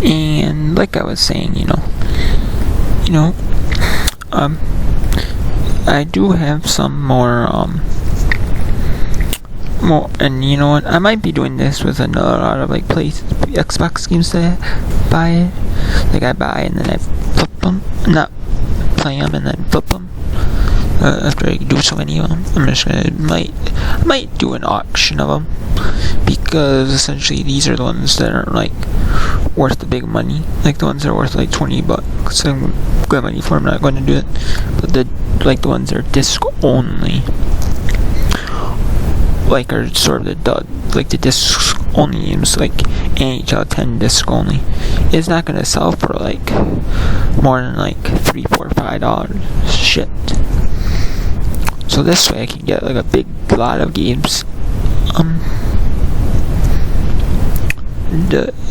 And like I was saying, I do have some more, and you know what? I might be doing this with another lot of like Xbox games that I buy. Like I buy and then I flip them, not play them and then flip them. After I do so many of them, I'm just gonna might do an auction of them, because essentially these are the ones that aren't like worth the big money. Like the ones that are worth like $20, so good money for. I'm not going to do it. But the ones that are disc only, like are sort of the disc only games, like NHL 10 disc only, is not gonna sell for like more than like $3, $4, $5. Shit. So this way I can get like a big lot of games.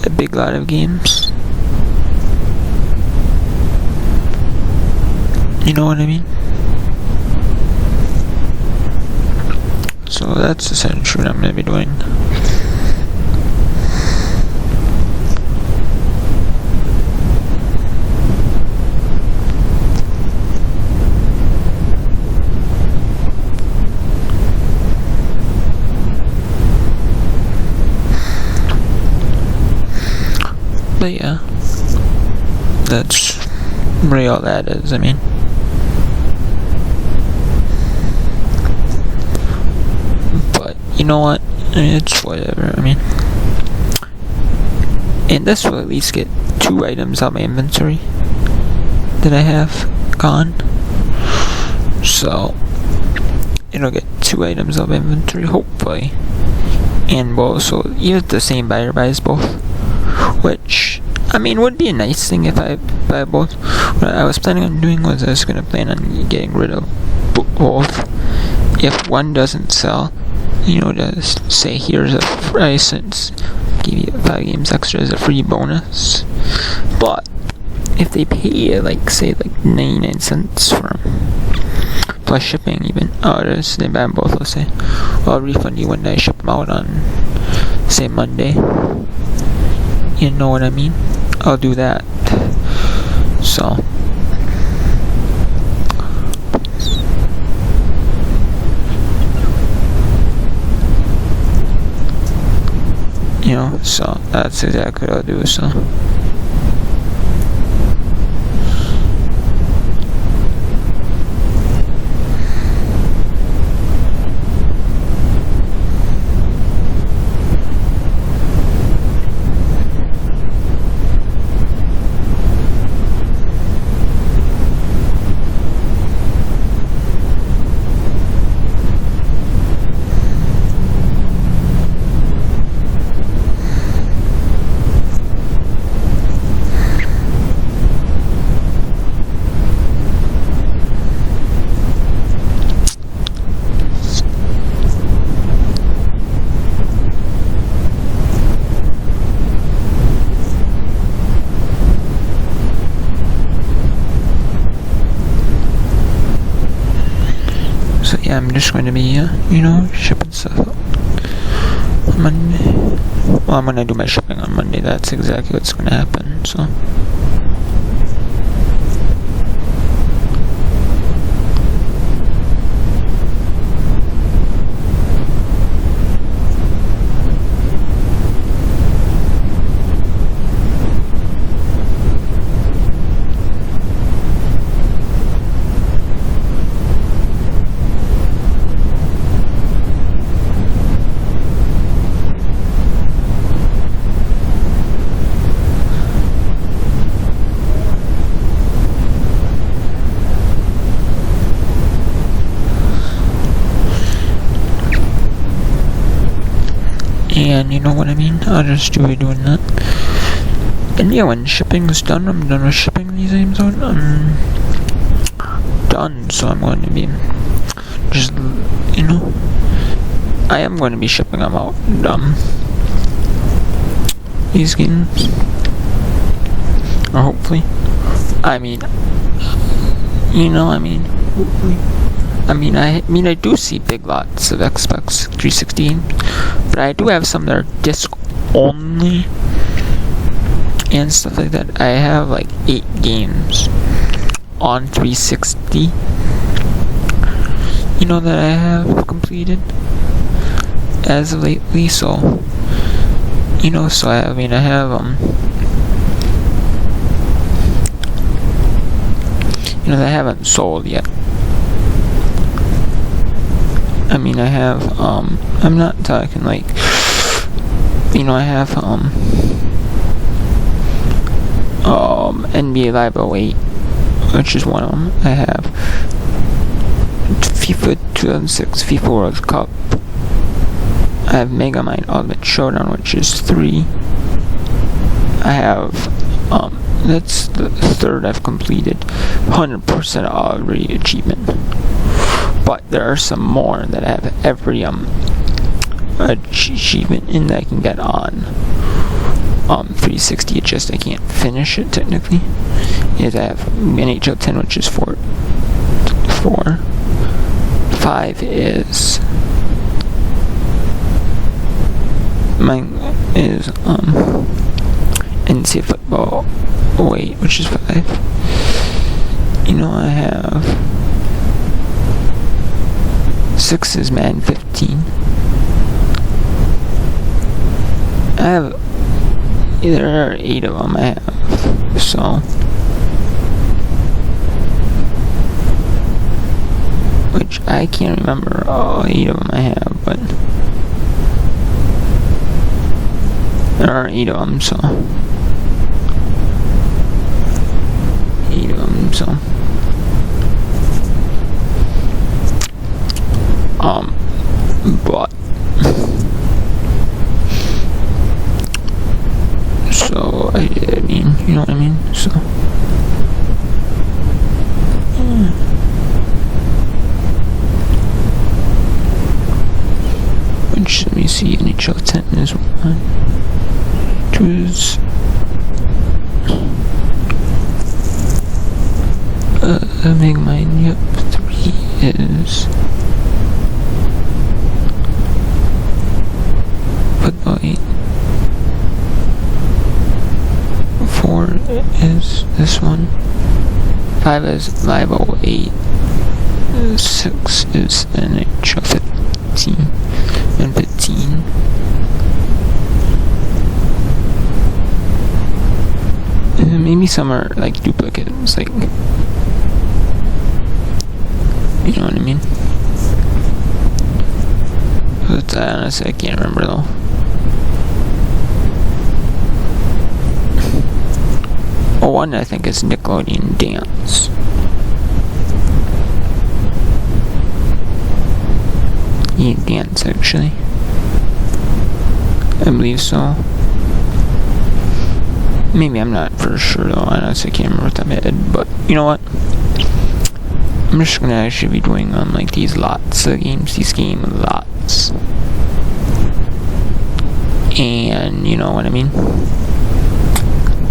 A big lot of games. You know what I mean? So that's essentially what I'm gonna be doing. But yeah, that's really all that is. I mean, but you know what? I mean, it's whatever. I mean, and this will at least get 2 items out of my inventory that I have gone. So it'll get 2 items out of my inventory, hopefully. And both, so even if the same buyer buys both, which I mean would be a nice thing if I buy both. What I was planning on doing was I was gonna plan on getting rid of both. If one doesn't sell, just say here's a price and give you 5 games extra as a free bonus. But if they pay like say like 99 cents for them, plus shipping even, they buy them both, let's say, well, I'll refund you when I ship them out on say Monday. You know what I mean? I'll do that. So so that's exactly what I'll do. So yeah, I'm just going to be, shipping stuff out on Monday. Well, I'm going to do my shipping on Monday. That's exactly what's going to happen, so. And you know what I mean? I'll just be doing that. And yeah, when shipping's done, I'm done with shipping these items out. I'm done, so I'm going to be just, I am going to be shipping them out. These games. Or hopefully. I mean, hopefully. I do see big lots of Xbox 360, but I do have some that are disc only, and stuff like that. I have like 8 games on 360, you know, that I have completed as of lately. So, you know, so I have you know, that I haven't sold yet. I mean, I have I'm not talking like, you know, I have NBA Live 08, which is one of them. I have FIFA 2006 FIFA World Cup. I have Mega Mind Ultimate Showdown, which is 3. I have that's the 3rd I've completed. 100% already achievement. But there are some more that I have every achievement in that I can get on 360. It just I can't finish it technically. Is I have NHL 10, which is 4. 5 is mine is NCAA football 08, which is 5. You know, I have 6 is Madden 15. I have, there are 8 of them I have, so, which I can't remember all 8 of them I have, but there are 8 of them, so 8 of them, so but so I mean, you know what I mean, so which, let me see, NHL 10 is 1, 2 is Mega Mind, yep, 3 is football 8, 4 is this one, 5 is Live 08, 6 is NHL 15 and 15. Maybe some are like duplicates, like, you know what I mean? But honestly, I can't remember though. Oh, one I think is Nickelodeon Dance. Yeah, Dance actually. I believe so. Maybe, I'm not for sure though. I honestly can't remember what that meant. But you know what? I'm just gonna actually be doing like these lots of games, these game lots, and you know what I mean.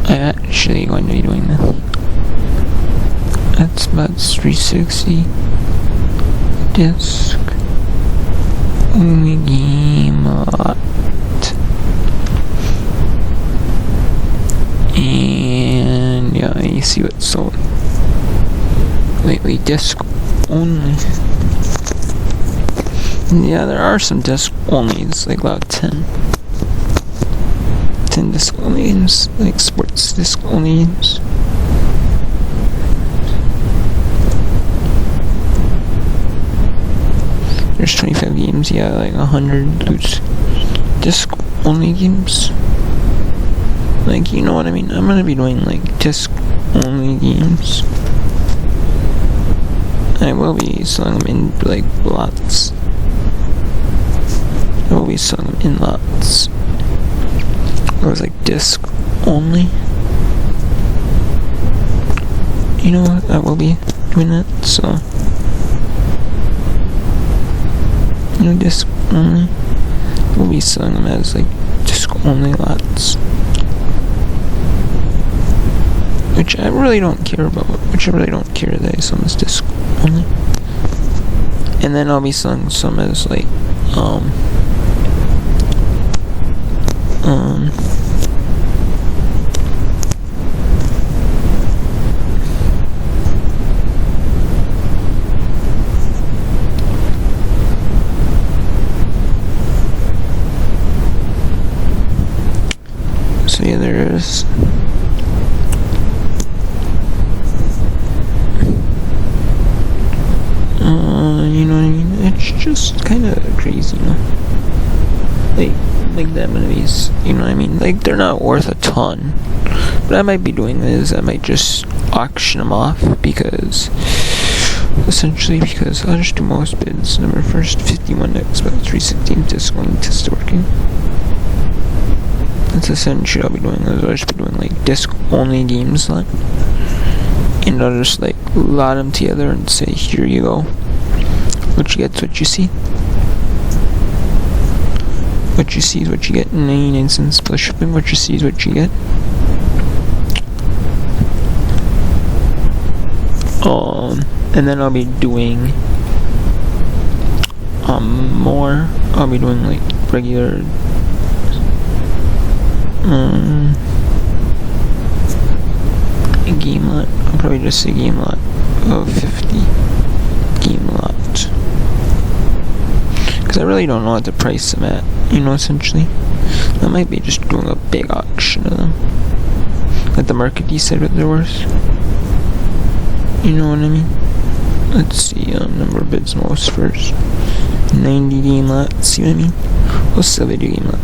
I'm actually going to be doing this. Xbox 360 disc only game lot, and yeah, you see what's sold lately. Disc only. Yeah, there are some disc onlys, like about 10 disc onlys, like sports disc onlys. There's 25 games, yeah, like 100 disc only games. Like, you know what I mean? I'm gonna be doing like disc only games. I will be selling them in like lots. I will be selling them in lots. Or was like disc only. You know what? I will be doing that, so. You know, disc only. We'll be selling them as like disc only lots. Which I really don't care about. Which I really don't care that I sell them as disc only. And then I'll be selling some as like serious. You know what I mean? It's just kind of crazy, you know? Like them enemies, you know what I mean? Like, they're not worth a ton. What I might be doing is I might just auction them off because I'll just do most bids. Number first, 51 Xbox 360 disc going test working. That's essentially what I'll be doing. I'll just be doing like disc only games, like, and I'll just like lot them together and say, here you go. What you get's what you see. What you see is what you get. 99 cents plus shipping. What you see is what you get. And then I'll be doing more. I'll be doing like regular a game lot. I'll probably just say game lot of 50 game lot. Because I really don't know what to price them at, you know, essentially. I might be just doing a big auction of them. At the market, you said what they're worth. You know what I mean? Let's see, number of bids most first. 90 game lot, see what I mean? What's the video game lot?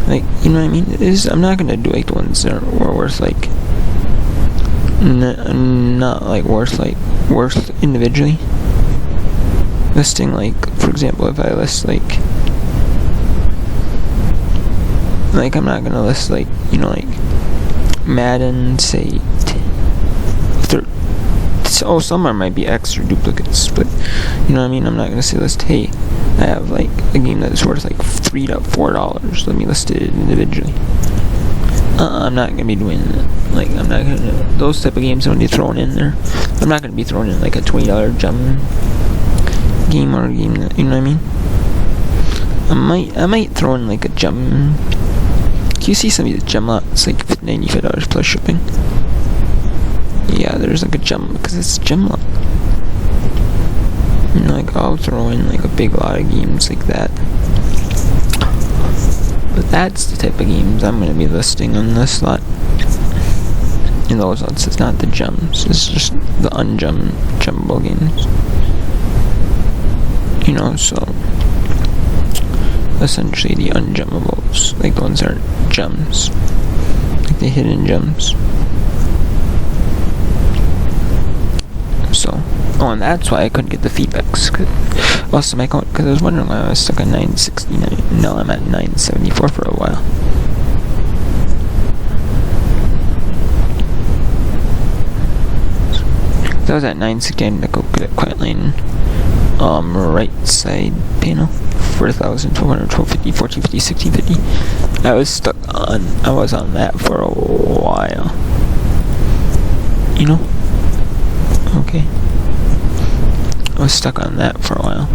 Like, you know what I mean? I'm not gonna do like the ones that are worth like, not like worth individually. Listing like, for example, if I list like I'm not gonna list like, you know, like Madden, say, some might be extra duplicates, but you know what I mean? I'm not gonna say list, hey, I have like a game that's worth like $3 to $4, let me list it individually. I'm not gonna be doing that. Like, I'm not gonna, those type of games I'm gonna be throwing in there. I'm not gonna be throwing in like a $20 gem game or a game that, you know what I mean? I might throw in like a gem. Can you see some of the gem lots, like $95 plus shipping? Yeah, there's like a gem, because it's a gem lot. You know, like, I'll throw in like a big lot of games like that. But that's the type of games I'm going to be listing on this lot. In those lots, it's not the gems, it's just the ungemable games. You know, so essentially the ungemables, like the ones that aren't gems, like the hidden gems. So, and that's why I couldn't get the feedbacks. Lost my account because I was wondering why I was stuck on 969. Now I'm at 974 for a while. So I was at 969 to go get Quiet Lane. Right side panel, 4,000, 1200, 1250, 1450, 1650. I was on that for a while. You know? Okay. I was stuck on that for a while.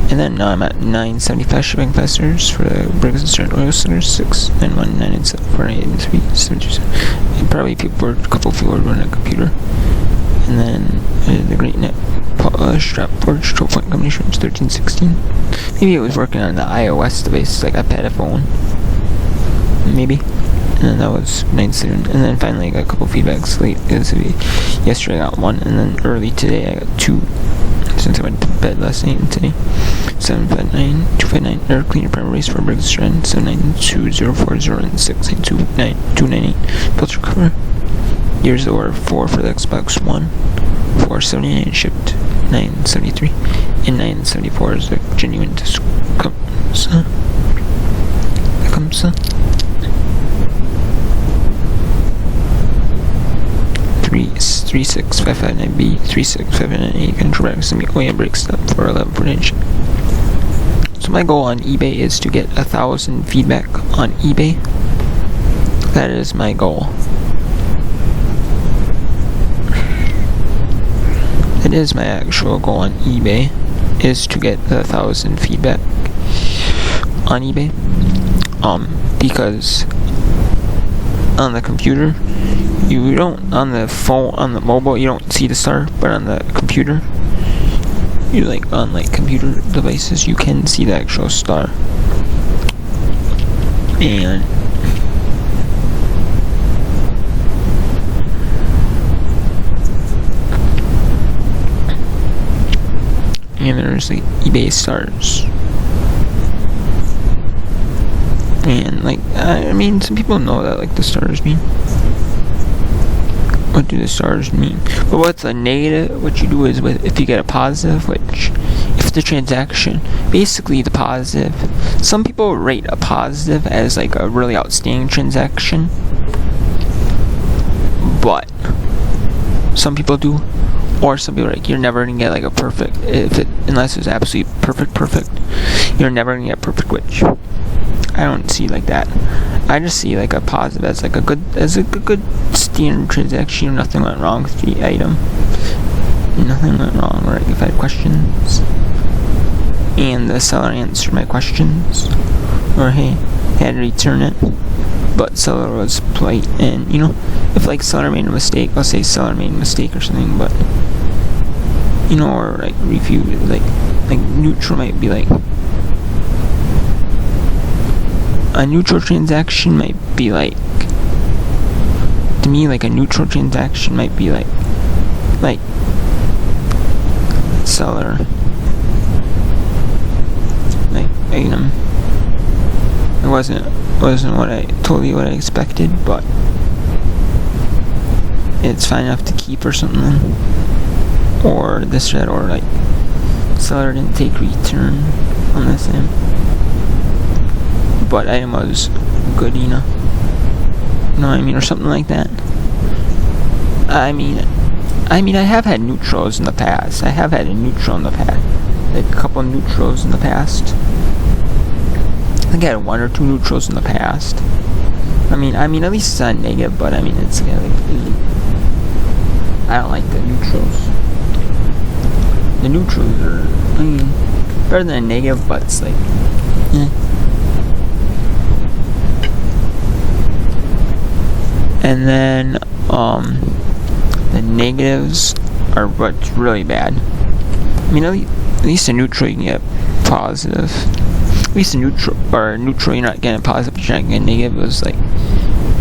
And then now I'm at 975 shipping fasteners for the Briggs & Stratton oil cylinders, 691, 997, 498, 727. And probably a couple people were running a computer. And then the Great Net strap forge 12-point combination was 1316. Maybe it was working on the iOS device, like iPad phone. Maybe. And then that was 9.7. And then finally I got a couple feedbacks late. Yesterday I got one, and then early today I got two. Since I went to bed last night and today. 259 air cleaner primer race for Briggs & Stratton, 792040 and 6929298 filter cover. Gears that were 4 for the Xbox One, 479 shipped, 973, and 974 is the genuine disc. Comes 36559B, 36598 control back to me OEM brake stop for 11.8 ship. So my goal on eBay is to get 1,000 feedback on eBay. That is my goal. It is my actual goal on eBay, is to get 1,000 feedback on eBay. Because on the computer, you don't, on the phone, on the mobile, you don't see the star, but on the computer, you like, on like computer devices, you can see the actual star. And And there's like eBay stars. And like, I mean, some people know that like the stars mean. What do the stars mean? But what's a negative? What you do is if you get a positive, which if the transaction, basically the positive, some people rate a positive as like a really outstanding transaction, but some people do, or some people are like, you're never gonna get like a perfect, unless it's absolutely perfect, you're never gonna get perfect, which I don't see like that. I just see like a positive as like a good standard transaction. Nothing went wrong with the item. Nothing went wrong. Right? If I had questions, and the seller answered my questions, or hey, had to return it, but seller was polite, and if like seller made a mistake, I'll say seller made a mistake or something, but or like review, like neutral might be like. A neutral transaction might be like, to me, like a neutral transaction might be like seller, like item. It wasn't what I expected, but it's fine enough to keep or something, or this or that, or like seller didn't take return on this end. But item was good, you know what I mean, or something like that. I mean, I have had neutrals in the past. I have had a neutral in the past, like a couple of neutrals in the past. I think I had 1 or 2 neutrals in the past. I mean, at least it's not negative, but I mean, it's like, I don't like the neutrals. The neutrals are, better than a negative, but it's like, And then, the negatives are what's really bad. I mean, at least a neutral you can get positive. At least a neutral you're not getting positive, you're not getting negative. It was like,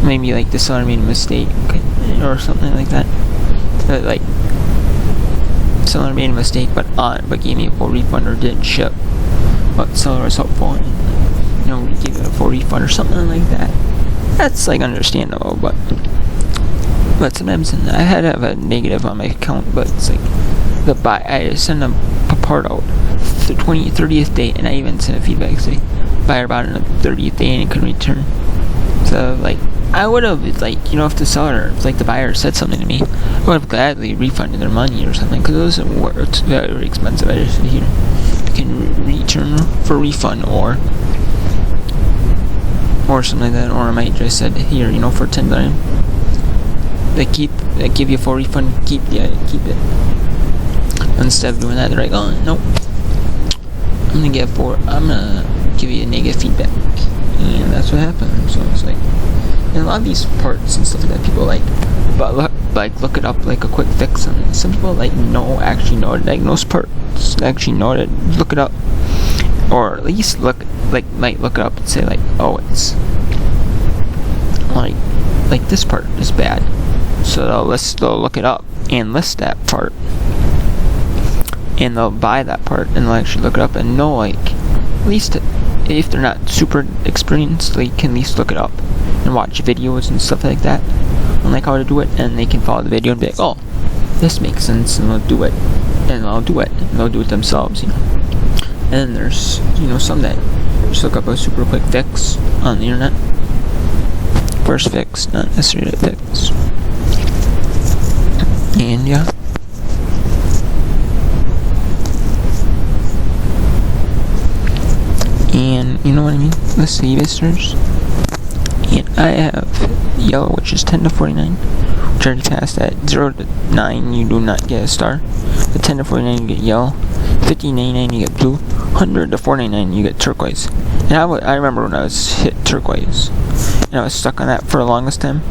maybe like the seller made a mistake, or something like that. Like, seller made a mistake, but gave me a full refund or didn't ship. But seller was helpful and, gave it a full refund or something like that. That's like understandable, but sometimes I had to have a negative on my account, but it's like I sent a part out the 30th day, and I even sent a feedback say buyer bought it on the 30th day and it couldn't return. So like I would have, like, if the seller, like the buyer said something to me, I would have gladly refunded their money or something, because it's very expensive. I just said, here, you can return for refund or something like that, or I might just said, here, for $10, they give you a full refund, keep it. Instead of doing that, they're like, oh nope, I'm gonna give you a negative feedback, and that's what happened. So it's like, and a lot of these parts and stuff like that, people like, but look it up, like a quick fix, and some people actually know to diagnose parts, actually know to look it up, or at least might look it up and say like, oh, it's like this part is bad, so they'll look it up and list that part, and they'll buy that part, and they'll actually look it up and know, like, at least if they're not super experienced, they can at least look it up and watch videos and stuff like that on like how to do it, and they can follow the video and be like, oh, this makes sense, and they'll do it, and they'll do it themselves, And then there's, some that just look up a super quick fix on the internet. First fix, not necessarily a fix. And yeah. And you know what I mean? Let's see, visitors. And I have yellow, which is 10 to 49. Which already passed at 0 to 9, you do not get a star. At 10 to 49, you get yellow. 50-99, you get blue. 100 to 499, you get turquoise. And I remember when I was hit turquoise, and I was stuck on that for the longest time.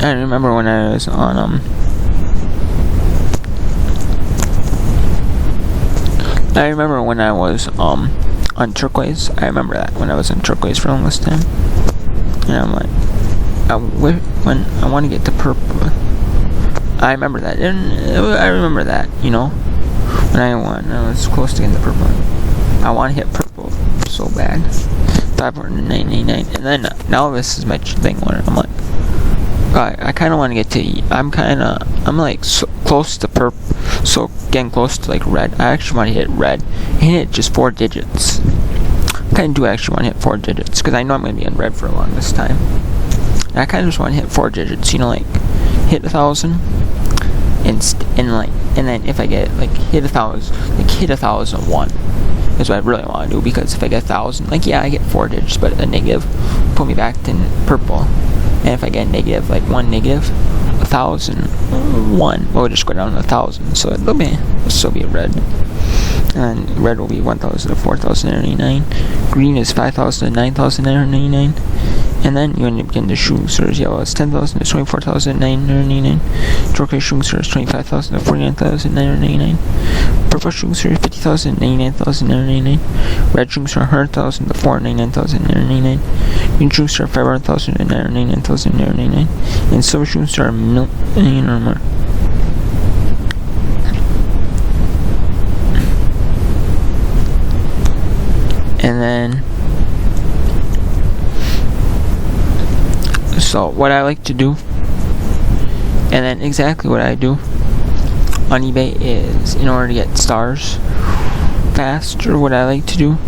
I remember when I was on on turquoise. I remember that when I was on turquoise for the longest time, and I'm like, when I want to get to purple. I remember that. I remember that, when I was close to getting the purple. I want to hit purple so bad. 599, and then now this is my thing where I'm like, I kind of want to get to. I'm like so close to purple, so getting close to like red. I actually want to hit red and hit just 4 digits. I kind of do actually want to hit 4 digits because I know I'm going to be in red for a long this time. And I kind of just want to hit 4 digits, like hit 1,000, and then if I get like hit 1,000, like hit 1,001. Is what I really want to do, because if I get 1,000, like I get 4 digits, but a negative put me back to purple. And if I get negative, like 1 negative, 1,001, we'll just go down to 1,000. So it'll still be red. And red will be 1,000 to 4,999. Green is 5,000 to 9,999. And then you end up getting the shooting stars. Yellow is 10,000 to 24,999. Turquoise shooting stars 25,000 to 49,999. Purple shooting stars 50,000 to 99,999. Red shooting star 100,000 to 499,999. Green shooting star 500,000 to 999,999. And silver shooting star a million or more. And then so what I like to do, and then exactly what I do on eBay is, in order to get stars faster, what I like to do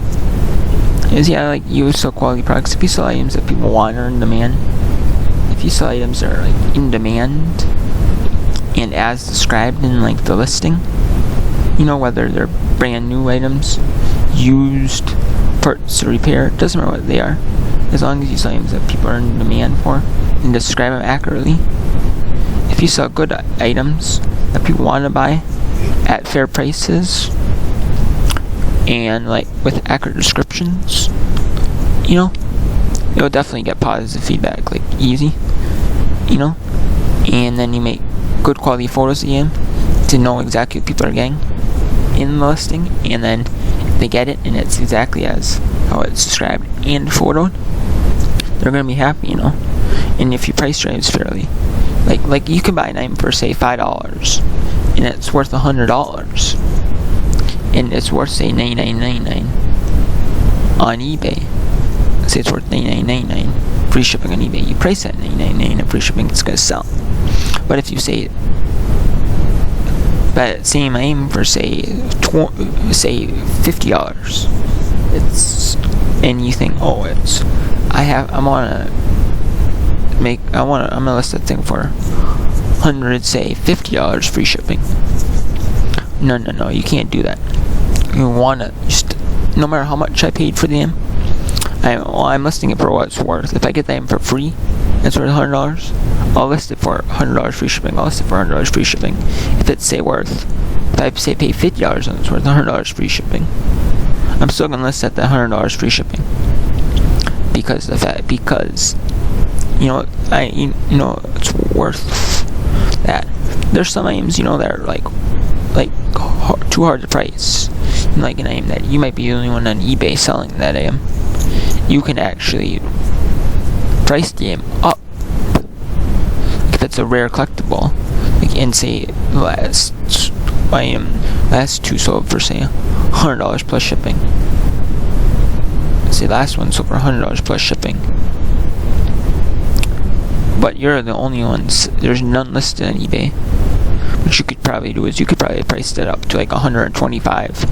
is, you sell quality products. If you sell items that people want or in demand, if you sell items that are like in demand and as described in like the listing, whether they're brand new items, used, parts or repair, it doesn't matter what they are, as long as you sell items that people are in demand for and describe them accurately. If you sell good items that people want to buy at fair prices and like with accurate descriptions, you'll definitely get positive feedback, like easy, and then you make good quality photos again to know exactly what people are getting in the listing, and then they get it and it's exactly as how it's described and photoed, they're gonna be happy, And if you price your items fairly, like you can buy an item for say $5 and it's worth $100, and it's worth say $99.99 on eBay. Say it's worth $99.99 free shipping on eBay. You price that $99.99 and free shipping, it's gonna sell. But if you say that same item for say $50, and you think, I'm gonna list that thing for $50 free shipping. No, you can't do that. You wanna just, no matter how much I paid for them, I'm listing it for what it's worth. If I get them for free, it's worth $100, I'll list it for $100 free shipping. I'll list it for $100 free shipping. If it's if I say pay $50 and it's worth $100 free shipping, I'm still gonna list at the $100 free shipping, because it's worth that. There's some items that are like too hard to price. Like an item that you might be the only one on eBay selling that item, you can actually price the item up. If it's a rare collectible, and say last two sold for say $100 plus shipping. Say last one sold for $100 plus shipping. But you're the only ones. There's none listed on eBay. What you could probably do is you could probably price that up to like 125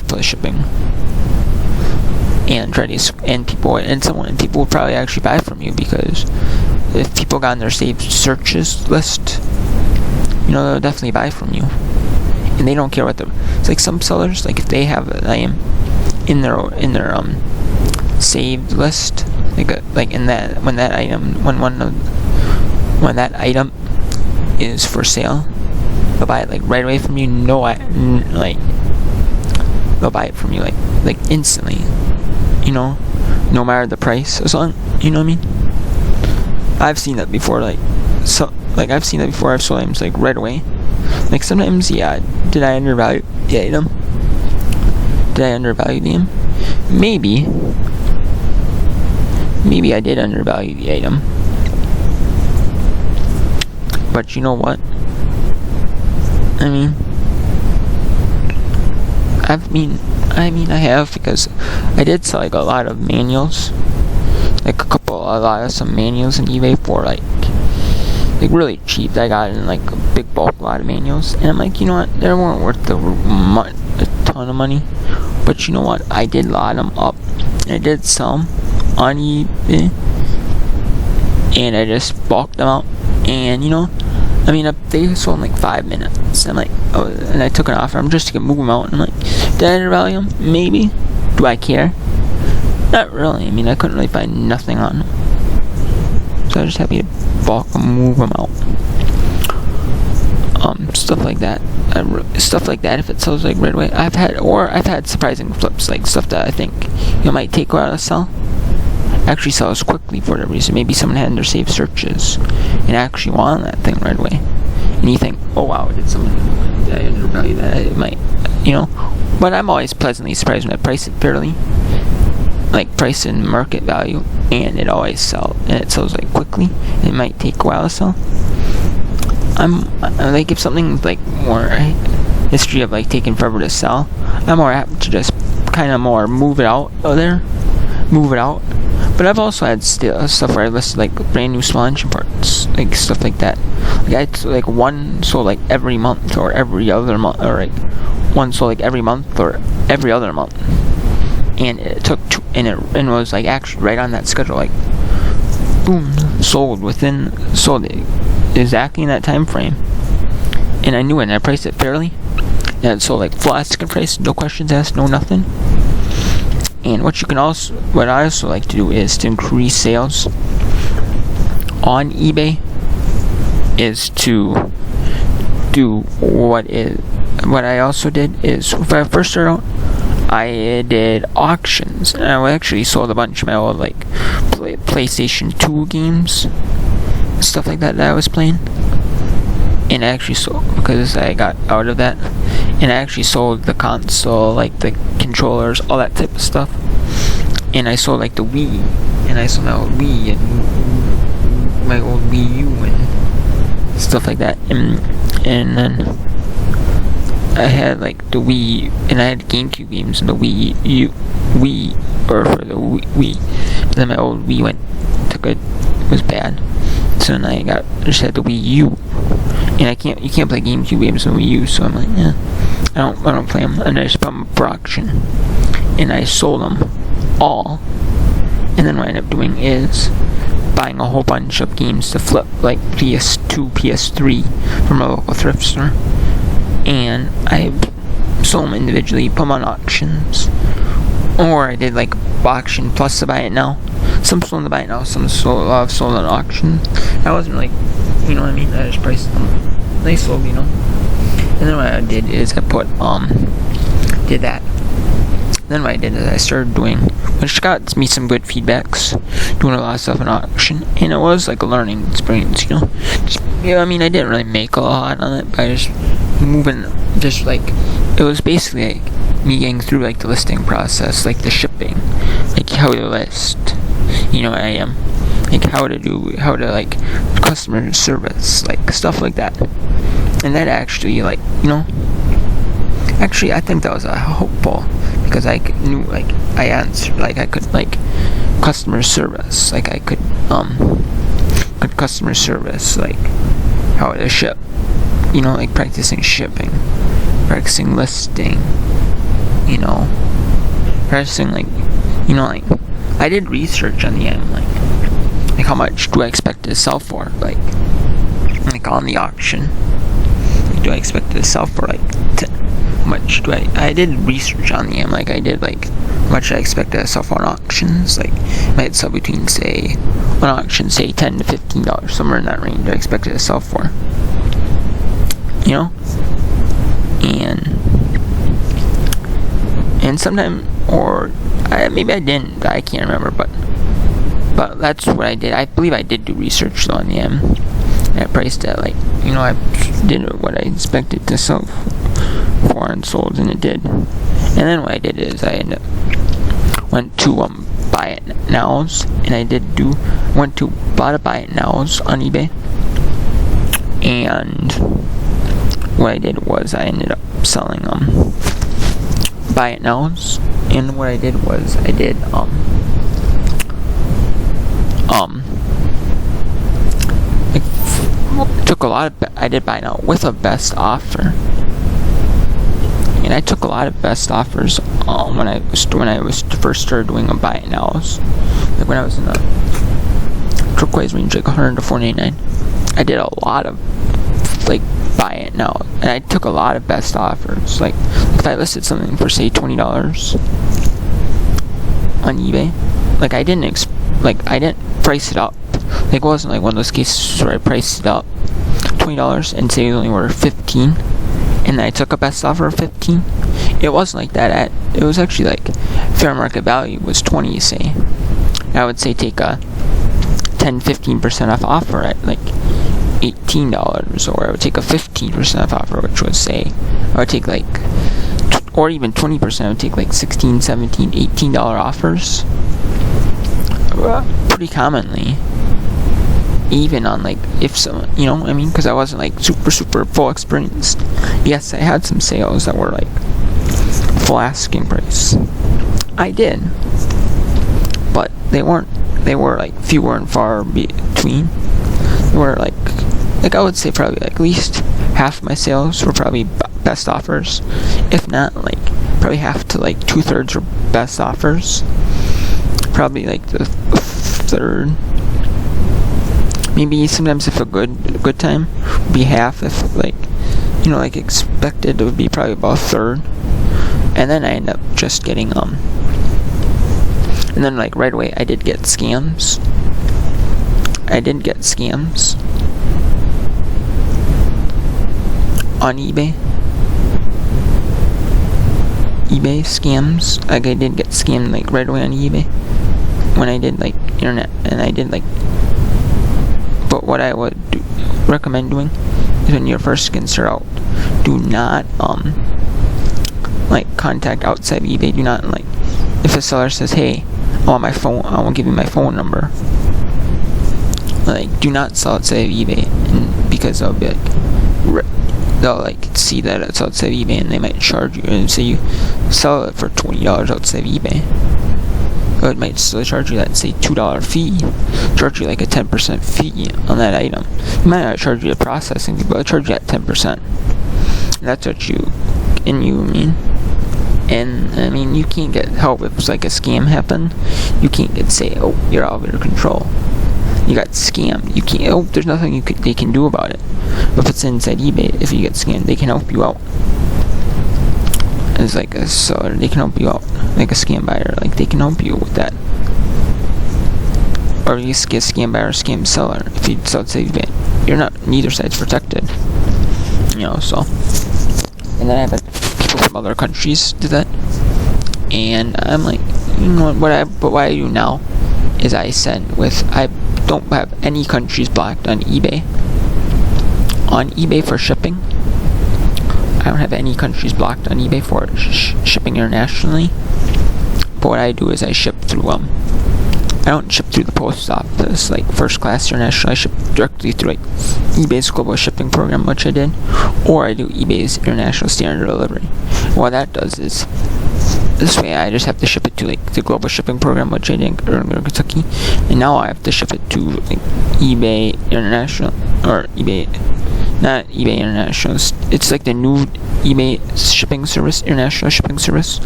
plus shipping, and try to people will probably actually buy from you, because if people got on their saved searches list, they'll definitely buy from you, and they don't care what it's like. Some sellers, like if they have an item in their saved list, like in that when that item is for sale, they'll buy it like right away from you. They'll buy it from you like instantly, no matter the price, as long, you know what I mean. I've seen that before, I've seen that before. I've sold items like right away. Like sometimes, did I undervalue the item? Maybe. maybe I did undervalue the item. But you know what? I have, because I did sell like a lot of manuals, like some manuals in eBay for like really cheap. I got in like a big bulk lot of manuals, and I'm like, you know what? They weren't worth a ton of money, but you know what? I did lot them up, and I did sell them on eBay, and I just bulked them out, and they sold in like 5 minutes. I'm like, oh, and I took an offer. I'm just gonna move them out. And I'm like, did I undervalue them? Maybe. Do I care? Not really. I couldn't really find nothing on them, so I was just happy to bulk them, move them out. Stuff like that. If it sells like right away, I've had surprising flips, like stuff that I think might take a while to sell. Actually sells quickly for whatever reason. Maybe someone had in their saved searches and actually wanted that thing right away. And you think, oh wow, did I undervalue that? It might, But I'm always pleasantly surprised when I price it fairly, like price and market value, and it always sells, and it sells like quickly. It might take a while to sell. I'm like, if something's like more history of like taking forever to sell, I'm more apt to just kind of more move it out. But I've also had stuff where I listed like brand new small engine parts, like stuff like that. Like one sold like every month or every other month, or like one sold like every month or every other month, and it took and was like actually right on that schedule, like boom, sold exactly in that time frame. And I knew it, and I priced it fairly, and it sold like full asking price, no questions asked, no nothing. And what I also like to do is to increase sales on eBay, is to do what I also did is, when I first started out, I did auctions, and I actually sold a bunch of my old like PlayStation 2 games, stuff like that I was playing. And I actually sold, because I got out of that, and I actually sold the console, like the controllers, all that type of stuff. And I sold like the Wii, and I sold my old Wii and my old Wii U and stuff like that. And then I had like the Wii, and I had GameCube games and the Wii, for the Wii. And then my old Wii was bad, so then I just had the Wii U. And you can't play GameCube games on Wii U, so I'm like, yeah, I don't play them. And I just put them up for auction, and I sold them all. And then what I ended up doing is buying a whole bunch of games to flip, like PS2, PS3 from a local thrift store, and I sold them individually, put them on auctions, or I did like auction plus to buy it now. Some sold to buy it now, some sold on auction. I wasn't like, I just priced them. They sold, And then what I did is I did that. Then what I did is I started doing, which got me some good feedbacks, doing a lot of stuff in auction, and it was like a learning experience, I didn't really make a lot on it, but I just it was basically like me getting through like the listing process, like the shipping, like how to list, like how to like customer service, like stuff like that. And that actually, like, actually I think that was helpful, because I knew, like, I answered, like, I could, like, customer service, like, I could customer service, like, how to ship, like practicing shipping, practicing listing, practicing, like, like, I did research on the end, like how much do I expect it to sell for, like on the auction, like, do I expect it to sell for, like, how much do I did research on the end, like, I did, like, how much I expect it to sell for on auctions, like, it might sell between, say, on auction, say, $10 to $15, somewhere in that range, I expect it to sell for, and sometimes, or maybe I didn't, I can't remember, but that's what I did. I believe I did do research though on the end. And I priced it like, I did what I expected to sell for and sold, and it did. And then what I did is I went to buy it nows, and I bought a buy it nows on eBay, and what I did was I ended up selling buy it nows, and what I did was I did I did buy now with a best offer, and I took a lot of best offers when I was first started doing a buy it nows, like when I was in the turquoise range, like 100 to 499. I did a lot of like buy it now, and I took a lot of best offers. Like if I listed something for say $20 on eBay, like I didn't price it up. Like it wasn't like one of those cases where I priced it up $20 and say it only worth $15, and then I took a best offer of $15. It wasn't like that. It was actually like fair market value was $20, say. And I would say take a 10-15% off offer at like $18, or I would take a 15% off offer, which would say I would take like, or even 20%. I would take like $16, $17, $18 offers pretty commonly. Even on like, if someone, you know what I mean, because I wasn't like super full experienced. Yes, I had some sales that were like full asking price. I did, but they were like fewer and far between. They were like I would say probably like at least half my sales were probably best offers, if not like probably half to like 2/3 were best offers. Probably like the third, maybe sometimes if a good time would be half, if like, you know, like expected, it would be probably about a third. And then I end up just getting and then like right away I did get scams. On eBay scams. Like I did get scammed like right away on eBay when I did like internet, and I did like, but what I would recommend doing is when you're first getting started out, do not like contact outside of eBay. Do not, like, if a seller says, hey, I want my phone, I won't give you my phone number, like, do not sell outside of eBay, and because they'll be like, they'll like see that it's outside of eBay and they might charge you, and say you sell it for $20 outside of eBay, or it might still charge you that say $2 fee, charge you like a 10% fee on that item. It might not charge you a processing fee, but it'll charge you at 10%. That's what you mean. And I mean, you can't get help if it's like a scam happened. You can't say, oh, you're out of your control, you got scammed. You can't. Oh, there's nothing they can do about it. But if it's inside eBay, if you get scammed, they can help you out. As like a seller, they can help you out. Like a scam buyer, like they can help you with that. Or you get scam buyer or scam seller. If you sell outside eBay, you're not. Neither side's protected. You know. So. And then I have people from other countries do that. And I'm like, you know what I do now is I don't have any countries blocked on eBay. On eBay for shipping, I don't have any countries blocked on eBay for shipping internationally. But what I do is I ship through I don't ship through the post office like first class international. I ship directly through like eBay's global shipping program, which I did, or I do eBay's international standard delivery. What that does is, this way I just have to ship it to like the global shipping program, which I did in Kentucky, and now I have to ship it to like eBay International, or eBay, not eBay International. It's like the new eBay shipping service, international shipping service.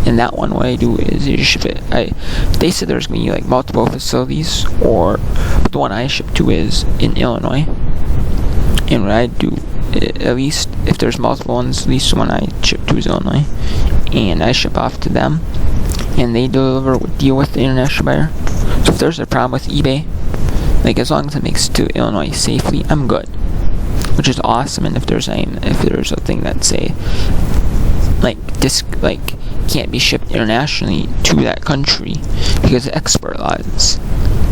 And that one, what I do is you ship it. They said there's gonna be like multiple facilities, but the one I ship to is in Illinois. And what I do, at least if there's multiple ones, at least the one I ship to is Illinois, and I ship off to them, and they deal with the international buyer. So if there's a problem with eBay, like as long as it makes it to Illinois safely, I'm good, which is awesome. And if there's a thing that say like can't be shipped internationally to that country because of export laws,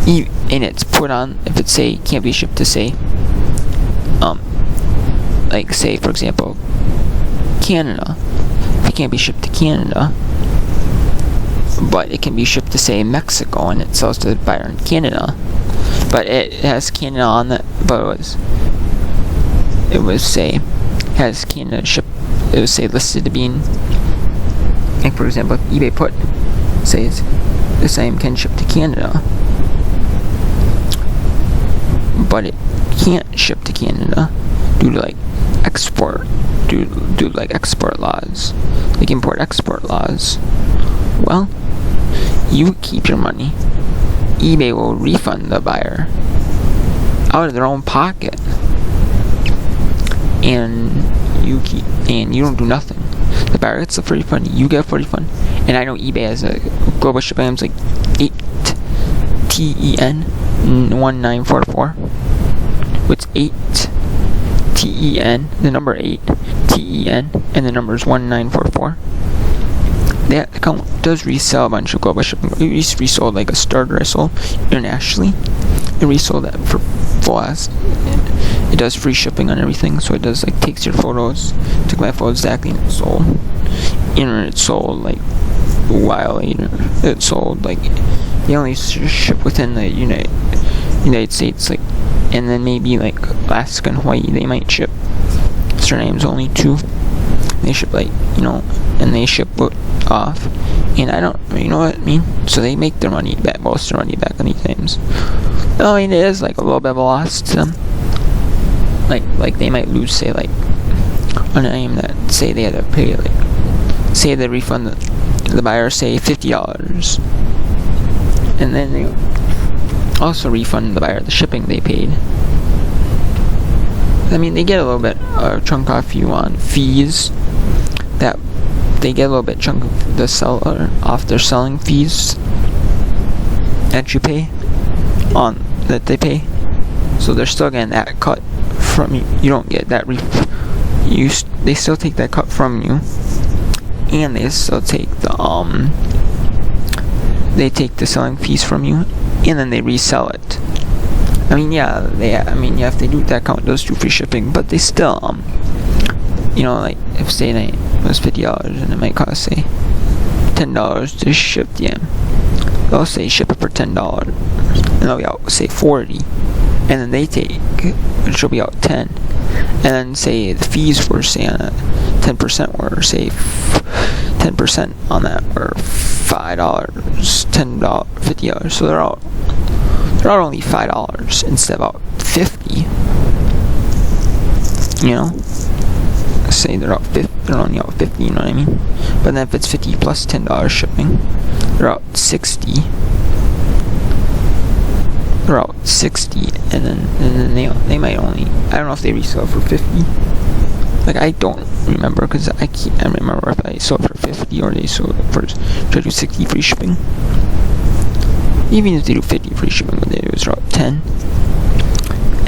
and it's put on, if it say can't be shipped to say like say for example Canada, if it can't be shipped to Canada, but it can be shipped to, say, Mexico, and it sells to the buyer in Canada. But it has Canada on it, but it was say has Canada ship. It was say listed to be in. Like for example, if eBay put says the same can ship to Canada, but it can't ship to Canada due to like export, due to like export laws, like import-export laws. Well, you keep your money. eBay will refund the buyer out of their own pocket, and you don't do nothing. The buyer gets the free refund, you get a free refund. And I know eBay has a global shipping. It's like 8TEN1944. It's 8TEN, the number 8TEN, and the number is 1944. That account does resell a bunch of global shipping. It used to resell like a starter I sold internationally. It resold that for full ass. It does free shipping on everything, so it does like takes your photos, took my photos exactly, and it sold. And it sold like a while later. It sold like they only ship within the United States, like, and then maybe like Alaska and Hawaii they might ship certain names only too. They ship like and they ship it off, and I don't, you know what I mean. So they make their money back, most of their money back on these names. I mean, it is like a little bit of a loss to them. Like they might lose, say, like on a name that say they had to pay, like say they refund the buyer, say $50, and then they also refund the buyer the shipping they paid. I mean, they get a little bit chunk off you on fees. That they get a little bit chunk of the seller off their selling fees that you pay on that they pay. So they're still getting that cut from you. You don't get that they still take that cut from you, and they still take the selling fees from you, and then they resell it. I mean, if they do that account, does do free shipping, but they still like if say it was $50 and it might cost say $10 to ship them, they'll say ship it for $10, and they'll be out say $40, and then they take, which will be out $10, and then say the fees were say on a 10% were say 10% on that were $5, $10, $50, so they're out only $5 instead of out $50. Say they're only out $50, you know what I mean? But then if it's $50 plus $10 shipping, they're out $60. They're out $60, and then they might only, I don't know if they resell for $50. Like, I don't remember, because I remember if I sold for $50 or they sold for try to do $60 free shipping. Even if they do $50 free shipping, what they do is they're out $10,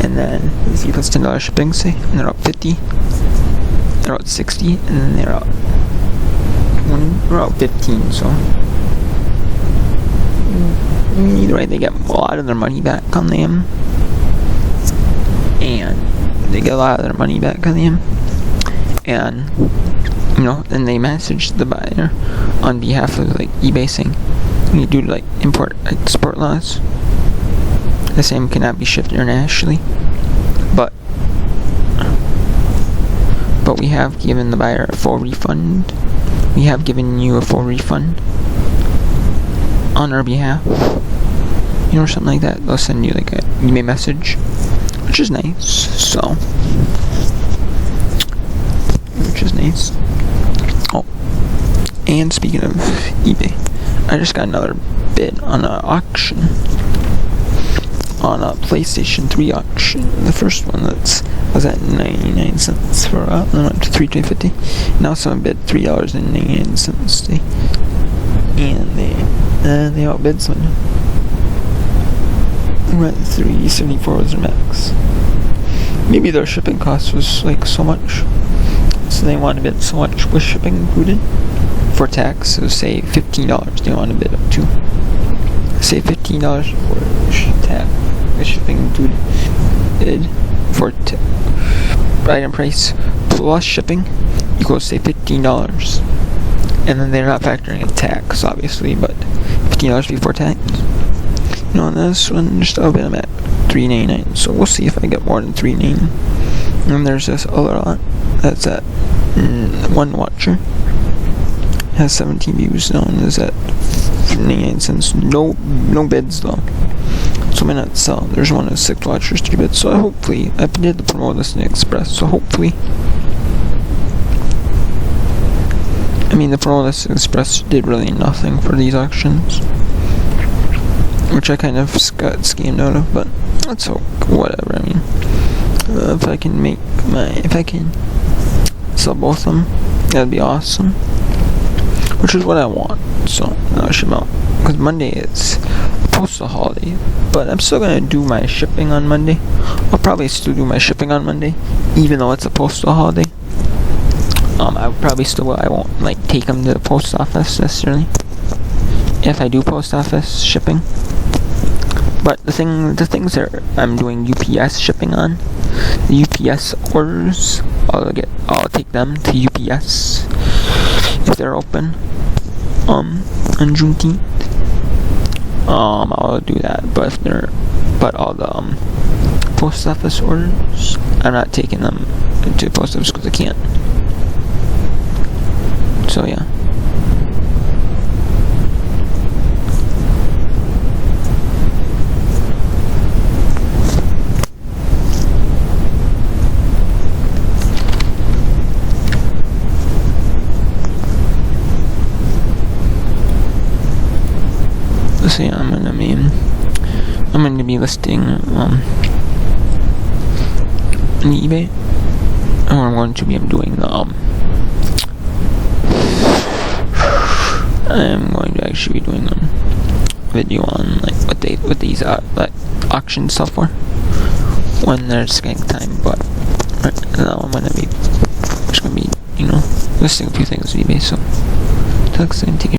and then $50 plus $10 shipping, say, and they're out $50. They're out $60, and then they're out $15. So either way, they get a lot of their money back on them, and then they message the buyer on behalf of like eBay saying, you do like import-export laws. The same cannot be shipped internationally, but we have given the buyer a full refund. We have given you a full refund on our behalf. Or something like that. They'll send you like an email message, which is nice. So, Oh, and speaking of eBay, I just got another bid on an auction. On a PlayStation 3 auction. The first one was at 99 cents for then went to $3.50. Now someone bid $3.99. And they outbid someone. Right, $3.74 was their max. Maybe their shipping cost was like so much, so they wanted to bid so much with shipping included. For tax, so say $15 they want to bid up to. Say $15 for tax, with shipping included. Bid for item price plus shipping equals say $15. and then they're not factoring in tax, obviously, but $15 before tax. On this one, just a bit, I'm at $3.99, so we'll see if I get more than $3.99. And there's this other lot that's at one watcher, has 17 views now, and is at 99 cents. No bids though, so I might not sell. There's one at 6 watchers, 3 bids. So hopefully, I did the promo listing express, so hopefully, the promo listing express did really nothing for these auctions, which I kind of got scammed out of, but that's whatever. If I can sell both of them, that'd be awesome, which is what I want. So I should out, because Monday is postal holiday, but I'm still gonna do my shipping on Monday. I'll probably still do my shipping on Monday, even though it's a postal holiday. I probably still will. I won't take them to the post office necessarily if I do post office shipping. But the things that I'm doing UPS shipping on, the UPS orders, I'll take them to UPS if they're open on Juneteenth. I'll do that. But all the post office orders, I'm not taking them to the post office because I can't. So yeah. So yeah, I'm gonna be listing on eBay, or I'm going to be doing the I'm going to actually be doing a video on what these auction stuff for when there's skank time. But now I'm gonna be listing a few things on eBay. So, talk soon. Take care.